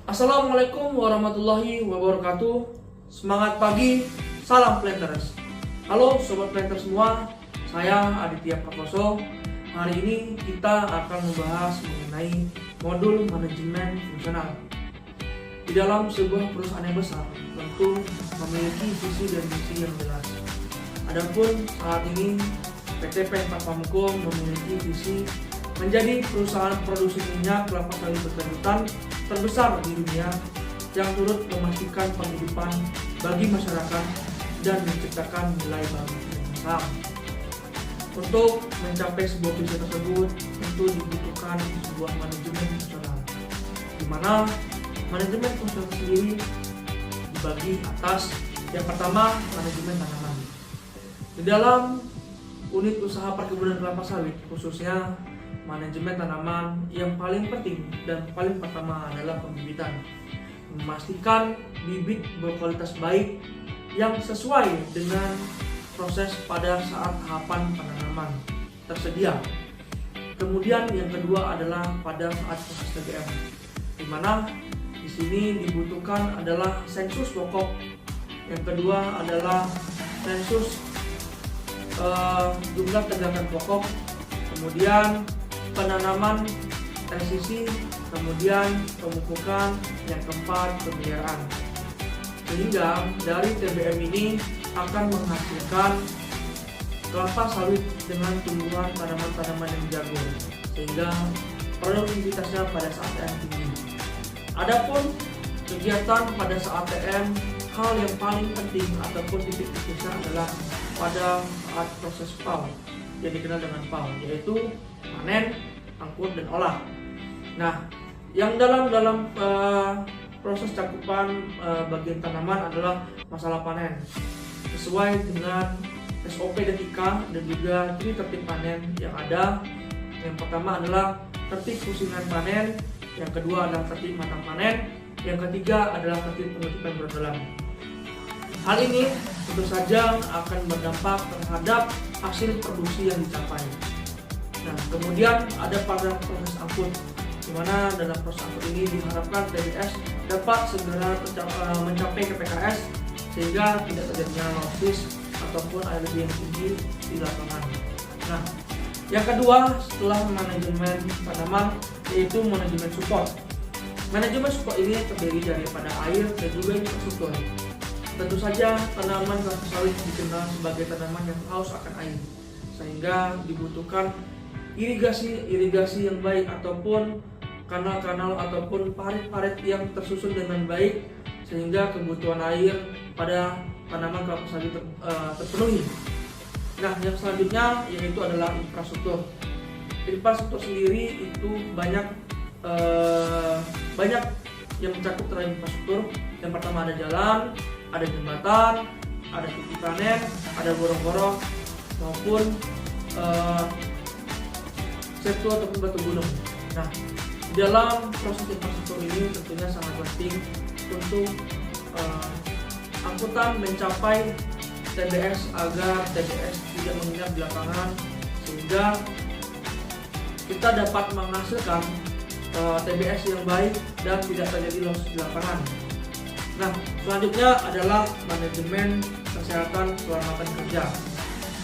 Assalamualaikum warahmatullahi wabarakatuh. Semangat pagi, salam planters. Halo sobat planters semua, saya Aditya Prakoso. Hari ini kita akan membahas mengenai modul manajemen fungsional. Di dalam sebuah perusahaan yang besar, tentu memiliki visi dan misi yang jelas. Adapun saat ini PT Penta Pamukom memiliki visi menjadi perusahaan produksi minyak kelapa sawit berkelanjutan terbesar di dunia yang turut memastikan penghidupan bagi masyarakat dan menciptakan nilai bagi yang besar. Untuk mencapai sebuah visi tersebut tentu dibutuhkan sebuah manajemen fungsional, di mana manajemen fungsional sendiri dibagi atas yang pertama manajemen tanaman. Di dalam unit usaha perkebunan kelapa sawit khususnya manajemen tanaman yang paling penting dan paling pertama adalah pembibitan. Memastikan bibit berkualitas baik yang sesuai dengan proses pada saat tahapan penanaman tersedia. Kemudian yang kedua adalah pada saat proses TBM, di mana di sini dibutuhkan adalah sensus pokok. Yang kedua adalah sensus jumlah tegakan pokok, kemudian penanaman transisi, kemudian pemupukan, yang keempat pemeliharaan. Sehingga dari TBM ini akan menghasilkan kelapa sawit dengan tumbuhan tanaman-tanaman yang jago, sehingga produktivitasnya pada saat TM tinggi. Adapun kegiatan pada saat TM, hal yang paling penting ataupun titik fokusnya adalah pada saat proses PAU yang dikenal dengan PAU, yaitu panen, angkut, dan olah. Nah, yang dalam proses cakupan bagian tanaman adalah masalah panen sesuai dengan SOP detika dan juga tertib panen yang ada. Yang pertama adalah tertib pusingan panen, yang kedua adalah tertib matang panen, yang ketiga adalah tertib penutupan berdalam. Hal ini tentu saja akan berdampak terhadap hasil produksi yang dicapai. Nah, kemudian ada pada proses angkut, di mana dalam proses angkut ini diharapkan TBS dapat segera mencapai ke PKS sehingga tidak terjadinya losis ataupun air yang tinggi di lapangan. Nah, yang kedua setelah manajemen tanaman yaitu manajemen support. Manajemen support ini terdiri daripada air dan juga infrastruktur. Tentu saja tanaman kelapa sawit dikenal sebagai tanaman yang haus akan air, sehingga dibutuhkan irigasi yang baik ataupun kanal-kanal ataupun parit-parit yang tersusun dengan baik sehingga kebutuhan air pada tanaman kelapa sawit terpenuhi. Nah, yang selanjutnya yaitu adalah infrastruktur. Infrastruktur sendiri itu banyak yang mencakup terhadap infrastruktur. Yang pertama ada jalan, ada jembatan, ada titik panen, ada gorong-gorong maupun septu ataupun batu gunung. Nah, di dalam proses infrastruktur ini tentunya sangat penting untuk angkutan mencapai TBS agar TBS tidak menginap di lapangan, sehingga kita dapat menghasilkan TBS yang baik dan tidak terjadi loss di lapangan. Nah, selanjutnya adalah manajemen kesehatan keselamatan kerja.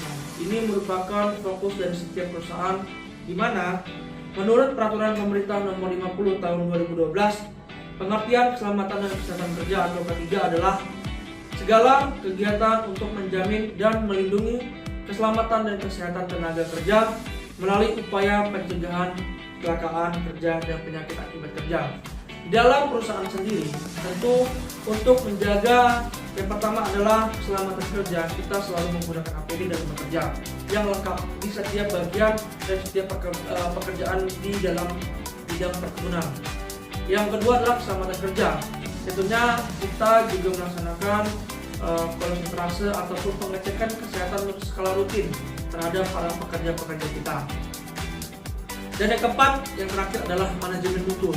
Nah, ini merupakan fokus dari setiap perusahaan, di mana menurut peraturan pemerintah nomor 50 tahun 2012, pengertian keselamatan dan kesehatan kerja atau K3 adalah segala kegiatan untuk menjamin dan melindungi keselamatan dan kesehatan tenaga kerja melalui upaya pencegahan kecelakaan kerja dan penyakit akibat kerja. Di dalam perusahaan sendiri, tentu untuk menjaga yang pertama adalah keselamatan kerja, kita selalu menggunakan APD dalam bekerja yang lengkap di setiap bagian dan setiap pekerjaan di dalam bidang perkebunan. Yang kedua adalah keselamatan kerja. Tentunya kita juga melaksanakan konsentrase ataupun pengecekan kesehatan skala rutin terhadap para pekerja-pekerja kita. Dan yang keempat, yang terakhir adalah manajemen mutu.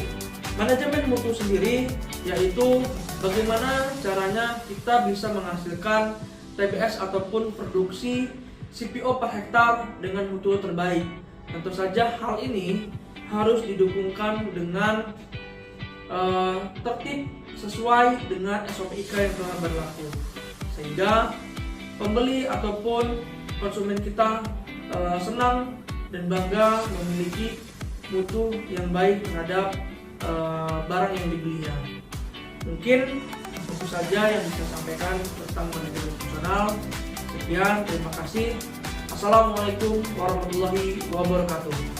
Manajemen mutu sendiri yaitu bagaimana caranya kita bisa menghasilkan TBS ataupun produksi CPO per hektar dengan mutu terbaik. Tentu saja hal ini harus didukungkan dengan tertib sesuai dengan SOP IKRA yang telah berlaku, sehingga pembeli ataupun konsumen kita senang dan bangga memiliki mutu yang baik terhadap barang yang dibelinya. Mungkin itu saja yang bisa sampaikan tentang manajemen fungsional. Sekian, terima kasih. Assalamualaikum warahmatullahi wabarakatuh.